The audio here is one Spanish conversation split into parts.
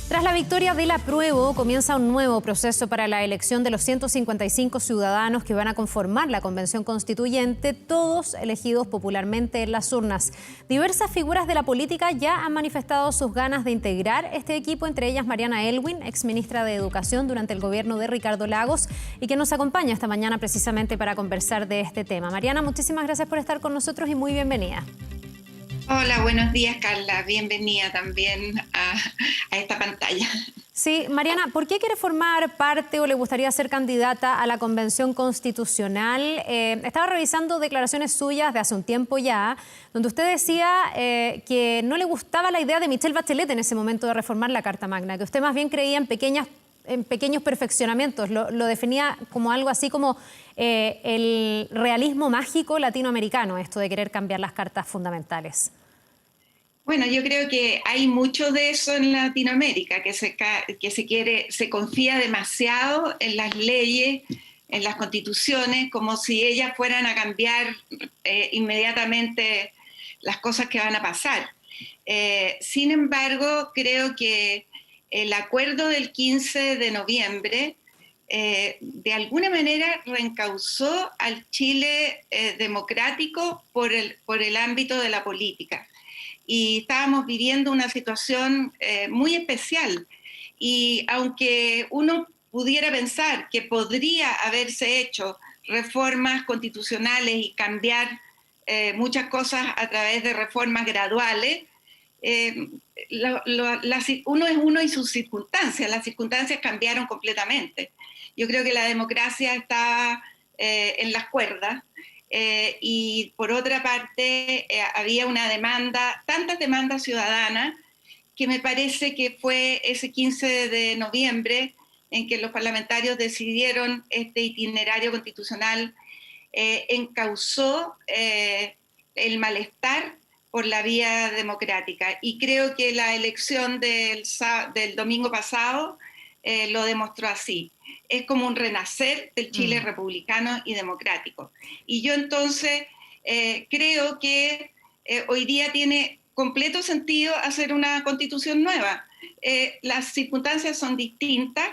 Tras la victoria del apruebo, comienza un nuevo proceso para la elección de los 155 ciudadanos que van a conformar la Convención Constituyente, todos elegidos popularmente en las urnas. Diversas figuras de la política ya han manifestado sus ganas de integrar este equipo, entre ellas Mariana Elwin, exministra de Educación durante el gobierno de Ricardo Lagos, y que nos acompaña esta mañana precisamente para conversar de este tema. Mariana, muchísimas gracias por estar con nosotros y muy bienvenida. Hola, buenos días, Carla. Bienvenida también a esta pantalla. Sí, Mariana, ¿por qué quiere formar parte o le gustaría ser candidata a la Convención Constitucional? Estaba revisando declaraciones suyas de hace un tiempo ya, donde usted decía que no le gustaba la idea de Michelle Bachelet en ese momento de reformar la Carta Magna, que usted más bien creía en pequeños perfeccionamientos. Lo definía como algo así como el realismo mágico latinoamericano, esto de querer cambiar las cartas fundamentales. Bueno, yo creo que hay mucho de eso en Latinoamérica, que se confía demasiado en las leyes, en las constituciones, como si ellas fueran a cambiar inmediatamente las cosas que van a pasar. Sin embargo, creo que el acuerdo del 15 de noviembre de alguna manera reencauzó al Chile democrático por el ámbito de la política. Y estábamos viviendo una situación muy especial. Y aunque uno pudiera pensar que podría haberse hecho reformas constitucionales y cambiar muchas cosas a través de reformas graduales, uno es uno y sus circunstancias. Las circunstancias cambiaron completamente. Yo creo que la democracia está en las cuerdas. Y por otra parte había una demanda, tantas demandas ciudadanas, que me parece que fue ese 15 de noviembre en que los parlamentarios decidieron este itinerario constitucional, encauzó el malestar por la vía democrática. Y creo que la elección del domingo pasado lo demostró así. Es como un renacer del Chile republicano y democrático. Y yo entonces creo que hoy día tiene completo sentido hacer una constitución nueva. Las circunstancias son distintas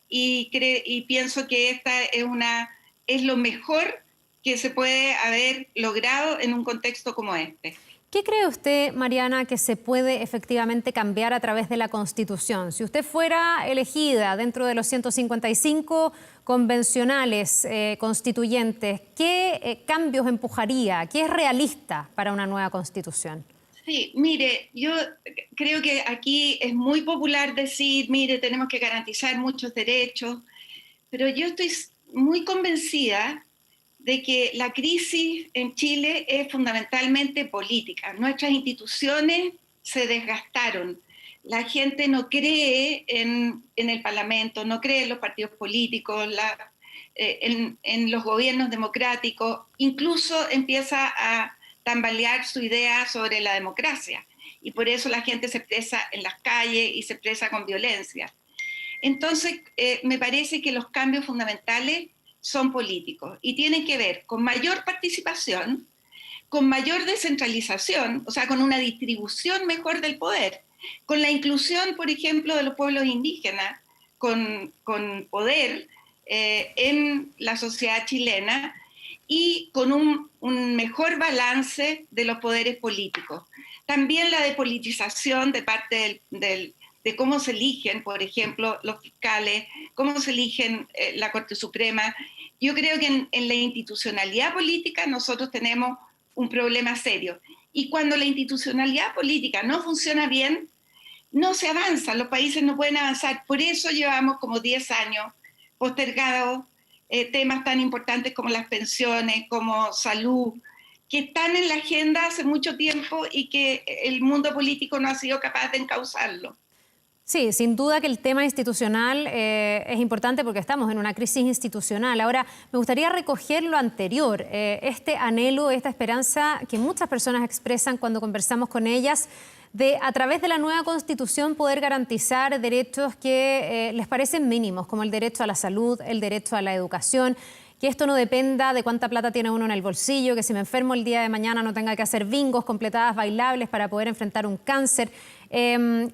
y pienso que esta es lo mejor que se puede haber logrado en un contexto como este. ¿Qué cree usted, Mariana, que se puede efectivamente cambiar a través de la Constitución? Si usted fuera elegida dentro de los 155 convencionales constituyentes, ¿qué cambios empujaría? ¿Qué es realista para una nueva Constitución? Sí, mire, yo creo que aquí es muy popular decir, mire, tenemos que garantizar muchos derechos, pero yo estoy muy convencida de que la crisis en Chile es fundamentalmente política. Nuestras instituciones se desgastaron. La gente no cree en el Parlamento, no cree en los partidos políticos, en los gobiernos democráticos, incluso empieza a tambalear su idea sobre la democracia. Y por eso la gente se expresa en las calles y se expresa con violencia. Entonces, me parece que los cambios fundamentales son políticos y tienen que ver con mayor participación, con mayor descentralización, o sea, con una distribución mejor del poder, con la inclusión, por ejemplo, de los pueblos indígenas, con poder en la sociedad chilena y con un mejor balance de los poderes políticos. También la depolitización de parte de cómo se eligen, por ejemplo, los fiscales, cómo se eligen la Corte Suprema. Yo creo que en la institucionalidad política nosotros tenemos un problema serio. Y cuando la institucionalidad política no funciona bien, no se avanza, los países no pueden avanzar. Por eso llevamos como 10 años postergados temas tan importantes como las pensiones, como salud, que están en la agenda hace mucho tiempo y que el mundo político no ha sido capaz de encauzarlo. Sí, sin duda que el tema institucional es importante porque estamos en una crisis institucional. Ahora, me gustaría recoger lo anterior, este anhelo, esta esperanza que muchas personas expresan cuando conversamos con ellas, de a través de la nueva Constitución poder garantizar derechos que les parecen mínimos, como el derecho a la salud, el derecho a la educación, que esto no dependa de cuánta plata tiene uno en el bolsillo, que si me enfermo el día de mañana no tenga que hacer bingos, completadas bailables para poder enfrentar un cáncer.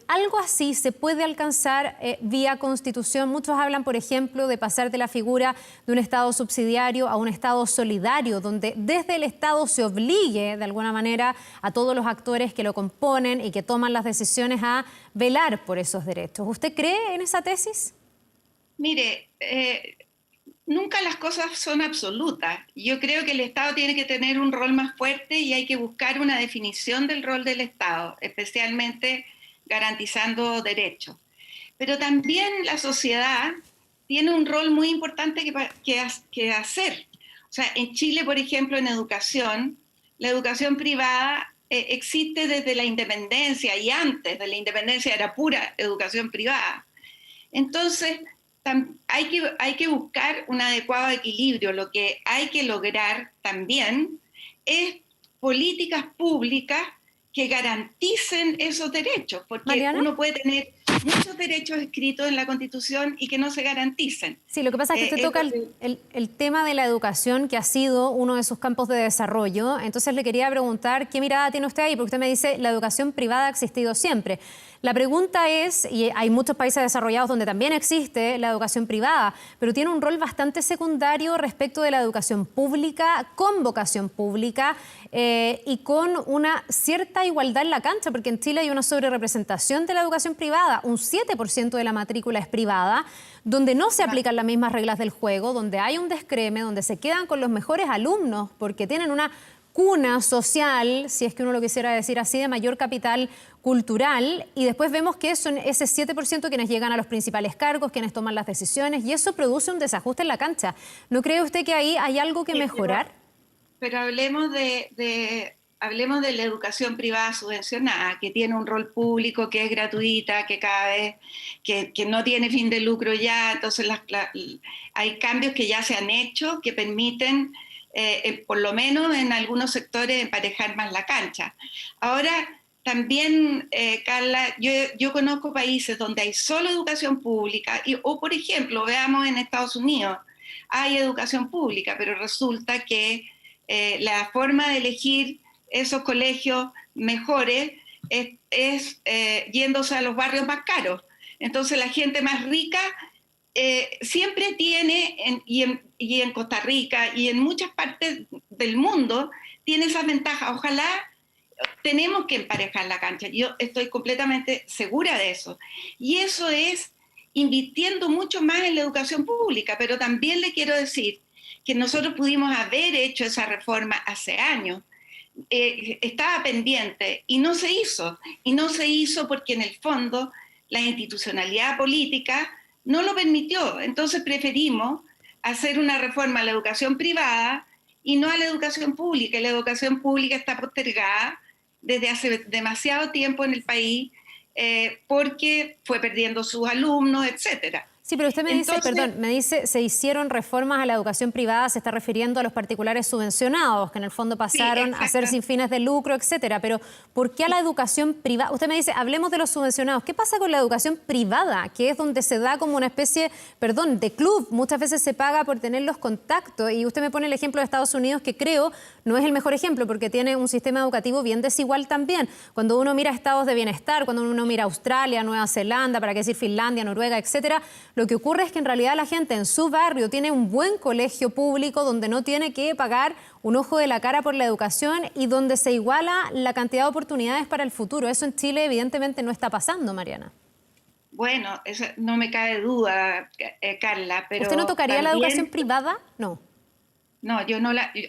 ¿Algo así se puede alcanzar vía Constitución? Muchos hablan, por ejemplo, de pasar de la figura de un Estado subsidiario a un Estado solidario, donde desde el Estado se obligue, de alguna manera, a todos los actores que lo componen y que toman las decisiones a velar por esos derechos. ¿Usted cree en esa tesis? Mire, nunca las cosas son absolutas. Yo creo que el Estado tiene que tener un rol más fuerte y hay que buscar una definición del rol del Estado, especialmente garantizando derechos. Pero también la sociedad tiene un rol muy importante que hacer. O sea, en Chile, por ejemplo, en educación, la educación privada existe desde la independencia y antes de la independencia era pura educación privada. Entonces, hay que buscar un adecuado equilibrio. Lo que hay que lograr también es políticas públicas que garanticen esos derechos, porque Mariana, uno puede tener muchos derechos escritos en la Constitución y que no se garanticen. sí, lo que pasa es que usted toca el tema de la educación, que ha sido uno de sus campos de desarrollo. Entonces le quería preguntar qué mirada tiene usted ahí, porque usted me dice la educación privada ha existido siempre. La pregunta es, y hay muchos países desarrollados donde también existe la educación privada, pero tiene un rol bastante secundario respecto de la educación pública, con vocación pública y con una cierta igualdad en la cancha, porque en Chile hay una sobrerepresentación de la educación privada, un 7% de la matrícula es privada, donde no se aplican las mismas reglas del juego, donde hay un descreme, donde se quedan con los mejores alumnos porque tienen una cuna social, si es que uno lo quisiera decir así, de mayor capital cultural, y después vemos que son ese 7% quienes llegan a los principales cargos, quienes toman las decisiones, y eso produce un desajuste en la cancha. ¿No cree usted que ahí hay algo que mejorar? Pero hablemos hablemos de la educación privada subvencionada, que tiene un rol público, que es gratuita, que cada vez, que no tiene fin de lucro ya. Entonces hay cambios que ya se han hecho que permiten, por lo menos en algunos sectores, emparejar más la cancha. Ahora, también, Carla, yo conozco países donde hay solo educación pública, o por ejemplo, veamos en Estados Unidos, hay educación pública, pero resulta que la forma de elegir esos colegios mejores es yéndose a los barrios más caros. Entonces la gente más rica siempre tiene, y en Costa Rica y en muchas partes del mundo, tiene esas ventajas. Ojalá tenemos que emparejar la cancha. Yo estoy completamente segura de eso. Y eso es invirtiendo mucho más en la educación pública, pero también le quiero decir que nosotros pudimos haber hecho esa reforma hace años. Estaba pendiente y no se hizo. Y no se hizo porque en el fondo la institucionalidad política no lo permitió. Entonces preferimos hacer una reforma a la educación privada y no a la educación pública. Y la educación pública está postergada desde hace demasiado tiempo en el país porque fue perdiendo sus alumnos, etcétera. Sí, pero usted me dice, Entonces, perdón, me dice, se hicieron reformas a la educación privada, se está refiriendo a los particulares subvencionados, que en el fondo pasaron a ser sin fines de lucro, etcétera. Pero, ¿por qué a la educación privada? Usted me dice, hablemos de los subvencionados. ¿Qué pasa con la educación privada? Que es donde se da como una especie, perdón, de club. Muchas veces se paga por tener los contactos. Y usted me pone el ejemplo de Estados Unidos, que creo no es el mejor ejemplo, porque tiene un sistema educativo bien desigual también. Cuando uno mira estados de bienestar, cuando uno mira Australia, Nueva Zelanda, para qué decir Finlandia, Noruega, etcétera, lo que ocurre es que en realidad la gente en su barrio tiene un buen colegio público donde no tiene que pagar un ojo de la cara por la educación y donde se iguala la cantidad de oportunidades para el futuro. Eso en Chile evidentemente no está pasando, Mariana. bueno, eso no me cabe duda, Carla, pero ¿Usted no tocaría también, la educación privada? No. no,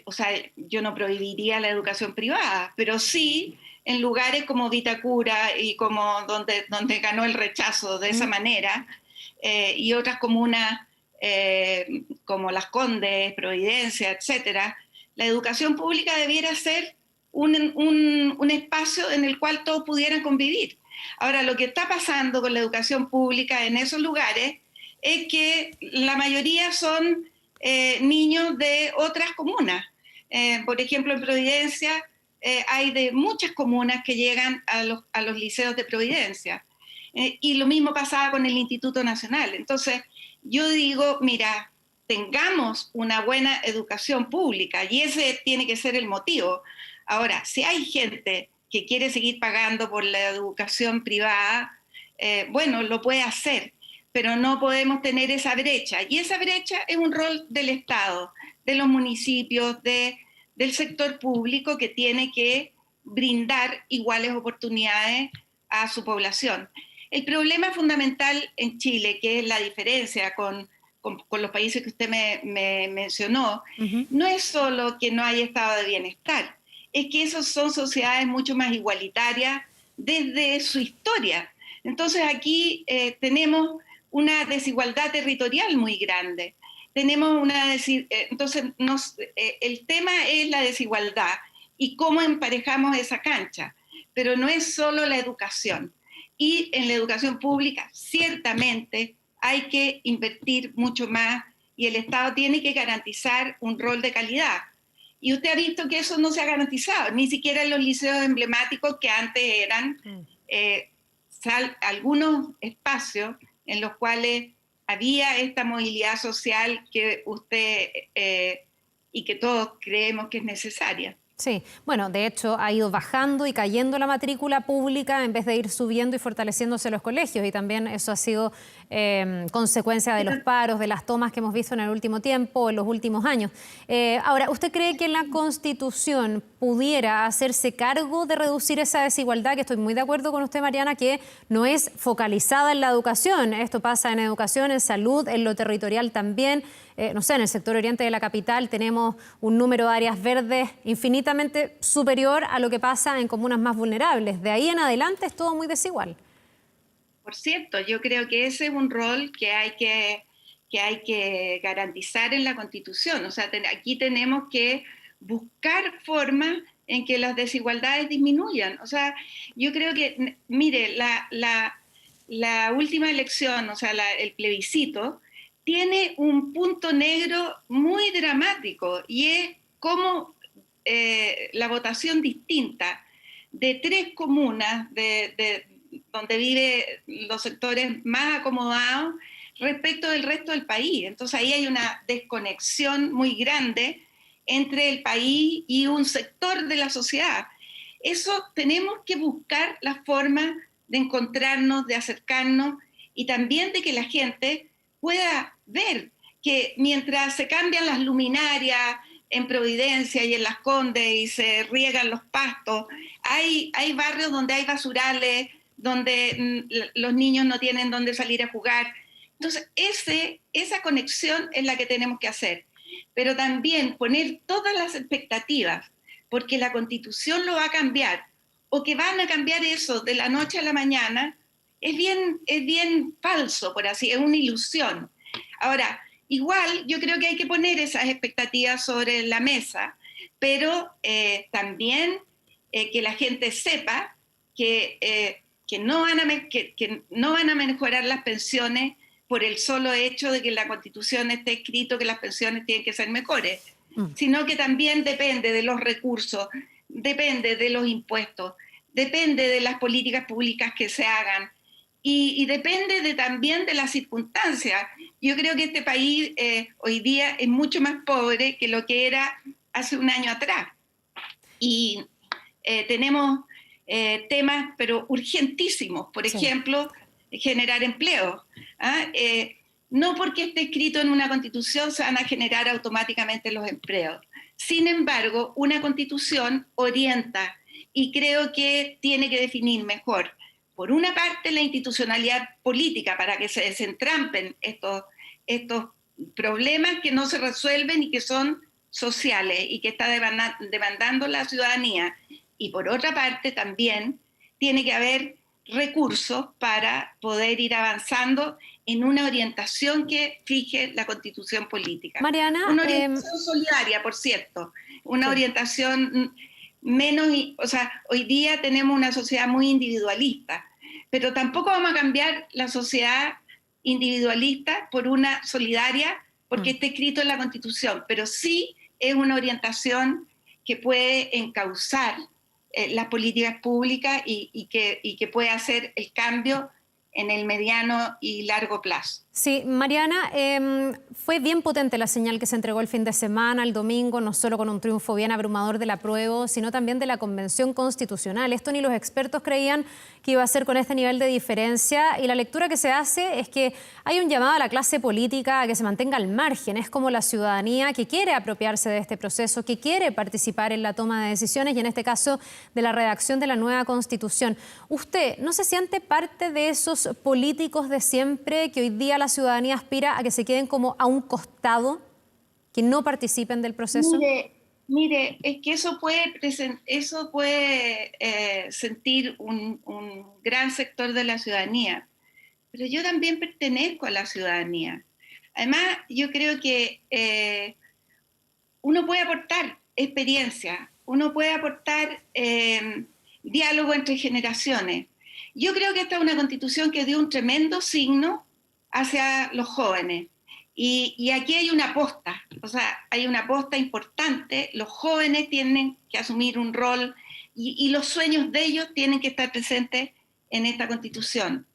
o sea, yo no prohibiría la educación privada, pero sí en lugares como Vitacura y como donde ganó el rechazo de esa manera, y otras comunas como Las Condes, Providencia, etcétera, la educación pública debiera ser un espacio en el cual todos pudieran convivir. Ahora, lo que está pasando con la educación pública en esos lugares es que la mayoría son niños de otras comunas. Por ejemplo, en Providencia hay de muchas comunas que llegan a los liceos de Providencia. Y lo mismo pasaba con el Instituto Nacional. Entonces, yo digo, mira, tengamos una buena educación pública y ese tiene que ser el motivo. Ahora, si hay gente que quiere seguir pagando por la educación privada, bueno, lo puede hacer, pero no podemos tener esa brecha. Y esa brecha es un rol del Estado, de los municipios, del sector público, que tiene que brindar iguales oportunidades a su población. El problema fundamental en Chile, que es la diferencia con los países que usted me mencionó, no es solo que no hay estado de bienestar, es que esas son sociedades mucho más igualitarias desde su historia. Entonces aquí tenemos una desigualdad territorial muy grande. Tenemos entonces el tema es la desigualdad y cómo emparejamos esa cancha, pero no es solo la educación. Y en la educación pública ciertamente hay que invertir mucho más y el Estado tiene que garantizar un rol de calidad. Y usted ha visto que eso no se ha garantizado, ni siquiera en los liceos emblemáticos que antes eran algunos espacios en los cuales había esta movilidad social que usted y que todos creemos que es necesaria. Sí, bueno, de hecho ha ido bajando y cayendo la matrícula pública en vez de ir subiendo y fortaleciéndose los colegios, y también eso ha sido consecuencia de los paros, de las tomas que hemos visto en el último tiempo, en los últimos años. Ahora, ¿usted cree que la Constitución pudiera hacerse cargo de reducir esa desigualdad? Que estoy muy de acuerdo con usted, Mariana, que no es focalizada en la educación. Esto pasa en educación, en salud, en lo territorial también. No sé, en el sector oriente de la capital tenemos un número de áreas verdes infinitamente superior a lo que pasa en comunas más vulnerables. De ahí en adelante es todo muy desigual. Por cierto, yo creo que ese es un rol que hay que garantizar en la Constitución. O sea, aquí tenemos que buscar formas en que las desigualdades disminuyan. O sea, yo creo que, mire, la última elección, o sea, el plebiscito, tiene un punto negro muy dramático, y es cómo la votación distinta de 3 comunas donde viven los sectores más acomodados respecto del resto del país. Entonces ahí hay una desconexión muy grande entre el país y un sector de la sociedad. Eso tenemos que buscar la forma de encontrarnos, de acercarnos, y también de que la gente pueda ver que mientras se cambian las luminarias en Providencia y en Las Condes y se riegan los pastos, hay barrios donde hay basurales, donde los niños no tienen dónde salir a jugar. Entonces, esa conexión es la que tenemos que hacer, pero también poner todas las expectativas, porque la Constitución lo va a cambiar, o que van a cambiar eso de la noche a la mañana, es bien falso, por así, es una ilusión. Ahora, igual yo creo que hay que poner esas expectativas sobre la mesa, pero también que la gente sepa que no van a mejorar las pensiones por el solo hecho de que en la Constitución esté escrito que las pensiones tienen que ser mejores, sino que también depende de los recursos, depende de los impuestos, depende de las políticas públicas que se hagan, y depende también de las circunstancias. Yo creo que este país hoy día es mucho más pobre que lo que era hace un año atrás. Y tenemos temas, pero urgentísimos. Por ejemplo, generar empleo. No porque esté escrito en una Constitución se van a generar automáticamente los empleos. Sin embargo, una Constitución orienta, y creo que tiene que definir mejor, por una parte, la institucionalidad política para que se desentrampen estos problemas que no se resuelven y que son sociales y que está demandando la ciudadanía. Y por otra parte, también tiene que haber recursos para poder ir avanzando en una orientación que fije la Constitución política. Mariana, una orientación solidaria, por cierto, una orientación menos, o sea, hoy día tenemos una sociedad muy individualista, pero tampoco vamos a cambiar la sociedad individualista por una solidaria porque esté escrito en la Constitución, pero sí es una orientación que puede encauzar las políticas públicas y que puede hacer el cambio en el mediano y largo plazo. Sí, Mariana, fue bien potente la señal que se entregó el fin de semana, el domingo, no solo con un triunfo bien abrumador del apruebo, sino también de la Convención Constitucional. Esto ni los expertos creían que iba a ser con este nivel de diferencia, y la lectura que se hace es que hay un llamado a la clase política a que se mantenga al margen. Es como la ciudadanía que quiere apropiarse de este proceso, que quiere participar en la toma de decisiones y en este caso de la redacción de la nueva Constitución. ¿Usted no se siente parte de esos políticos de siempre que hoy día la ciudadanía aspira a que se queden como a un costado, que no participen del proceso? Mire, es que eso puede sentir un gran sector de la ciudadanía, pero yo también pertenezco a la ciudadanía. Además, yo creo que uno puede aportar experiencia, uno puede aportar diálogo entre generaciones. Yo creo que esta es una constitución que dio un tremendo signo hacia los jóvenes. Y aquí hay una aposta, o sea, hay una aposta importante. Los jóvenes tienen que asumir un rol y los sueños de ellos tienen que estar presentes en esta constitución.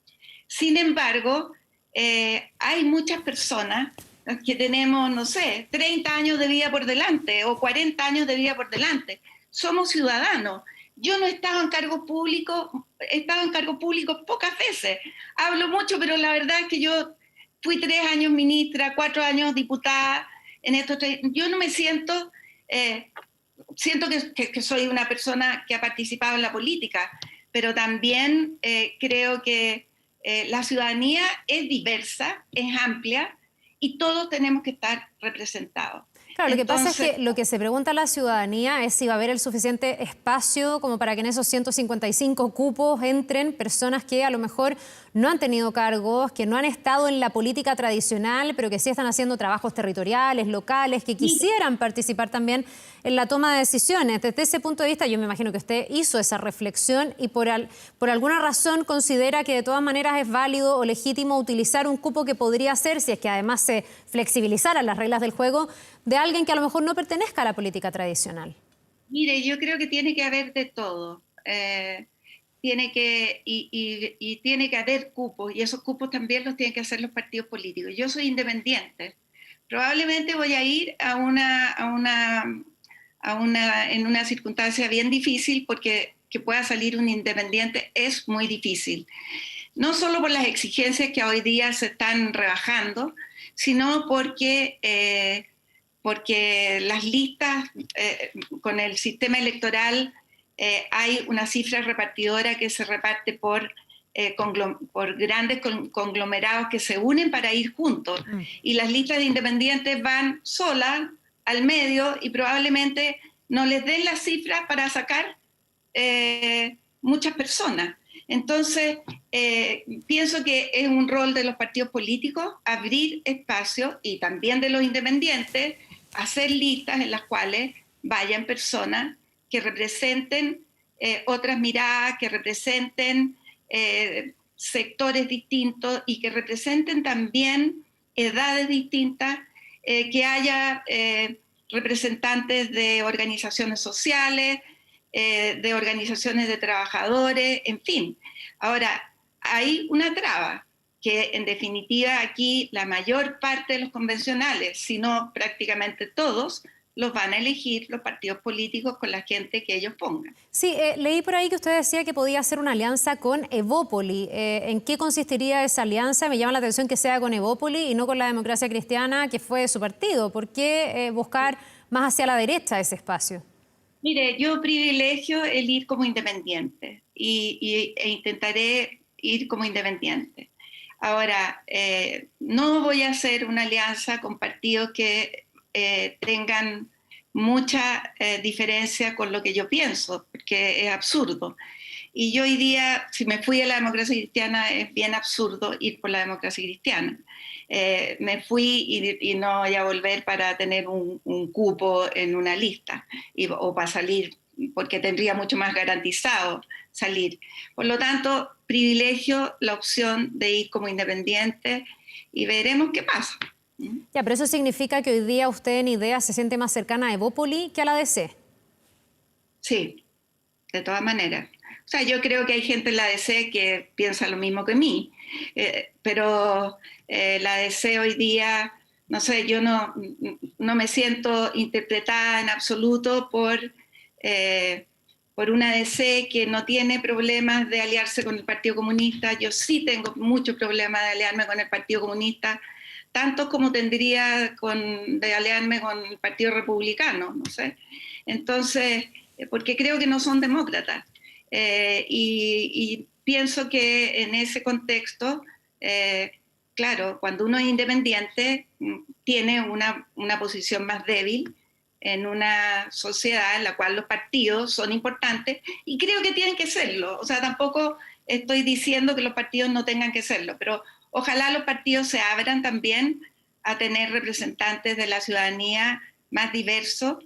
Sin embargo, hay muchas personas que tenemos, no sé, 30 años de vida por delante o 40 años de vida por delante. Somos ciudadanos. Yo no he estado en cargos públicos, he estado en cargos públicos pocas veces. Hablo mucho, pero la verdad es que yo fui 3 años ministra, 4 años diputada. Yo no me siento, siento que soy una persona que ha participado en la política, pero también creo que la ciudadanía es diversa, es amplia y todos tenemos que estar representados. Claro, lo que pasa es que lo que se pregunta a la ciudadanía es si va a haber el suficiente espacio como para que en esos 155 cupos entren personas que a lo mejor no han tenido cargos, que no han estado en la política tradicional, pero que sí están haciendo trabajos territoriales, locales, que quisieran participar también en la toma de decisiones. Desde ese punto de vista, yo me imagino que usted hizo esa reflexión y por alguna razón considera que de todas maneras es válido o legítimo utilizar un cupo que podría ser, si es que además se flexibilizaran las reglas del juego, de alguien que a lo mejor no pertenezca a la política tradicional. Mire, yo creo que tiene que haber de todo. Tiene que haber cupos, y esos cupos también los tienen que hacer los partidos políticos. Yo soy independiente. Probablemente voy a ir en una circunstancia bien difícil, porque que pueda salir un independiente es muy difícil. No solo por las exigencias que hoy día se están rebajando, sino porque las listas, con el sistema electoral, hay una cifra repartidora que se reparte por grandes conglomerados que se unen para ir juntos. Y las listas de independientes van solas al medio y probablemente no les den las cifras para sacar muchas personas. Entonces, pienso que es un rol de los partidos políticos abrir espacio, y también de los independientes, hacer listas en las cuales vayan personas que representen otras miradas, que representen sectores distintos y que representen también edades distintas, que haya representantes de organizaciones sociales, de organizaciones de trabajadores, en fin. Ahora, hay una traba, que en definitiva aquí la mayor parte de los convencionales, si no prácticamente todos, los van a elegir los partidos políticos con la gente que ellos pongan. Sí, leí por ahí que usted decía que podía hacer una alianza con Evópoli. ¿En qué consistiría esa alianza? Me llama la atención que sea con Evópoli y no con la Democracia Cristiana, que fue su partido. ¿Por qué buscar más hacia la derecha ese espacio? Mire, yo privilegio el ir como independiente e intentaré ir como independiente. Ahora, no voy a hacer una alianza con partidos que tengan mucha diferencia con lo que yo pienso, porque es absurdo. Y yo hoy día, si me fui a la Democracia Cristiana, es bien absurdo ir por la Democracia Cristiana. Me fui y no voy a volver para tener un cupo en una lista o para salir, porque tendría mucho más garantizado salir. Por lo tanto, privilegio la opción de ir como independiente y veremos qué pasa. Ya, pero eso significa que hoy día usted en idea se siente más cercana a Evópoli que a la DC. Sí, de todas maneras. O sea, yo creo que hay gente en la DC que piensa lo mismo que mí, pero la DC hoy día, no sé, yo no me siento interpretada en absoluto por una DC que no tiene problemas de aliarse con el Partido Comunista. Yo sí tengo muchos problemas de aliarme con el Partido Comunista, tantos como tendría de aliarme con el Partido Republicano, no sé. Entonces, porque creo que no son demócratas. Y pienso que en ese contexto, claro, cuando uno es independiente, tiene una posición más débil en una sociedad en la cual los partidos son importantes y creo que tienen que serlo. O sea, tampoco estoy diciendo que los partidos no tengan que serlo, pero ojalá los partidos se abran también a tener representantes de la ciudadanía más diversos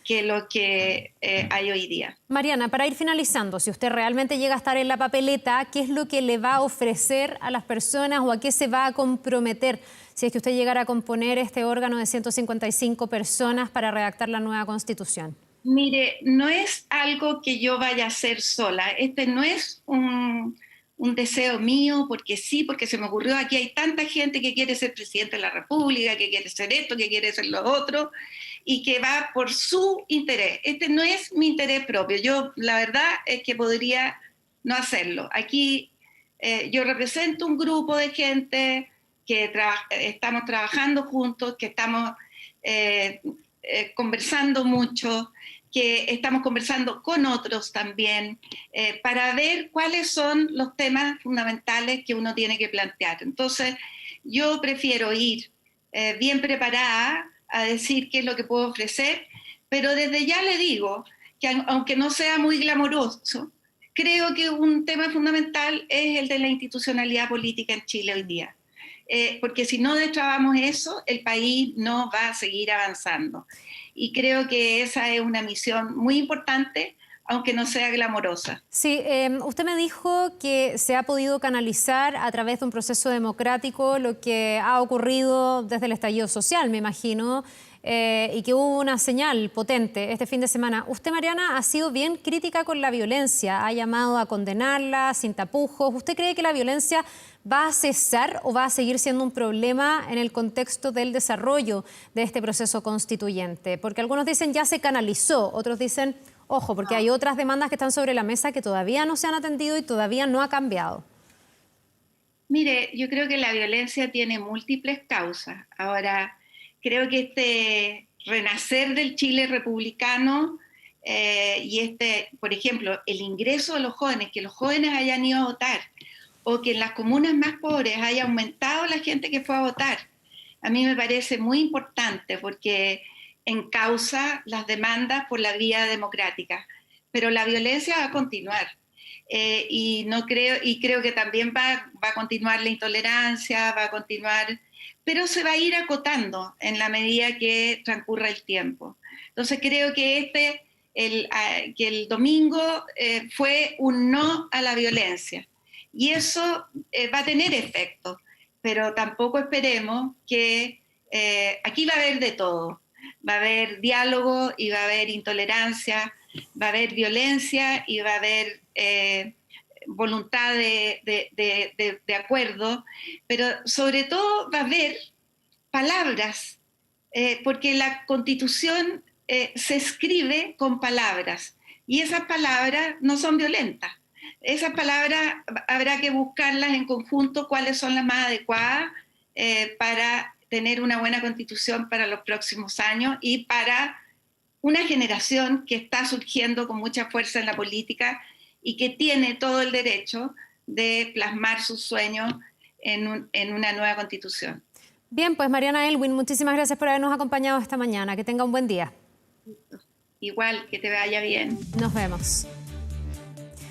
que lo que hay hoy día. Mariana, para ir finalizando, si usted realmente llega a estar en la papeleta, ¿qué es lo que le va a ofrecer a las personas o a qué se va a comprometer si es que usted llegara a componer este órgano de 155 personas para redactar la nueva Constitución? Mire, no es algo que yo vaya a hacer sola. Este no es un deseo mío, porque sí, porque se me ocurrió. Aquí hay tanta gente que quiere ser presidente de la República, que quiere ser esto, que quiere ser lo otro, y que va por su interés. Este no es mi interés propio. Yo, la verdad, es que podría no hacerlo. Aquí yo represento un grupo de gente que estamos trabajando juntos, que estamos conversando mucho, que estamos conversando con otros también, para ver cuáles son los temas fundamentales que uno tiene que plantear. Entonces, yo prefiero ir bien preparada a decir qué es lo que puedo ofrecer, pero desde ya le digo que aunque no sea muy glamoroso, creo que un tema fundamental es el de la institucionalidad política en Chile hoy día. Porque si no destrabamos eso, el país no va a seguir avanzando. Y creo que esa es una misión muy importante, aunque no sea glamorosa. Sí, usted me dijo que se ha podido canalizar a través de un proceso democrático lo que ha ocurrido desde el estallido social, me imagino, y que hubo una señal potente este fin de semana. Usted, Mariana, ha sido bien crítica con la violencia, ha llamado a condenarla sin tapujos. ¿Usted cree que la violencia va a cesar o va a seguir siendo un problema en el contexto del desarrollo de este proceso constituyente? Porque algunos dicen ya se canalizó, otros dicen, ojo, porque hay otras demandas que están sobre la mesa que todavía no se han atendido y todavía no ha cambiado. Mire, yo creo que la violencia tiene múltiples causas. Ahora, creo que este renacer del Chile republicano y por ejemplo, el ingreso de los jóvenes, que los jóvenes hayan ido a votar, o que en las comunas más pobres haya aumentado la gente que fue a votar, a mí me parece muy importante porque encausa las demandas por la vía democrática. Pero la violencia va a continuar. Y creo que también va a continuar la intolerancia, va a continuar, pero se va a ir acotando en la medida que transcurra el tiempo. Entonces creo que el domingo fue un no a la violencia y eso va a tener efecto, pero tampoco esperemos que aquí va a haber de todo. Va a haber diálogo y va a haber intolerancia, va a haber violencia y va a haber voluntad de acuerdo, pero sobre todo va a haber palabras, porque la Constitución se escribe con palabras y esas palabras no son violentas. Esas palabras habrá que buscarlas en conjunto, cuáles son las más adecuadas para tener una buena Constitución para los próximos años y para una generación que está surgiendo con mucha fuerza en la política y que tiene todo el derecho de plasmar sus sueños en una nueva Constitución. Bien, pues Mariana Aylwin, muchísimas gracias por habernos acompañado esta mañana. Que tenga un buen día. Igual, que te vaya bien. Nos vemos.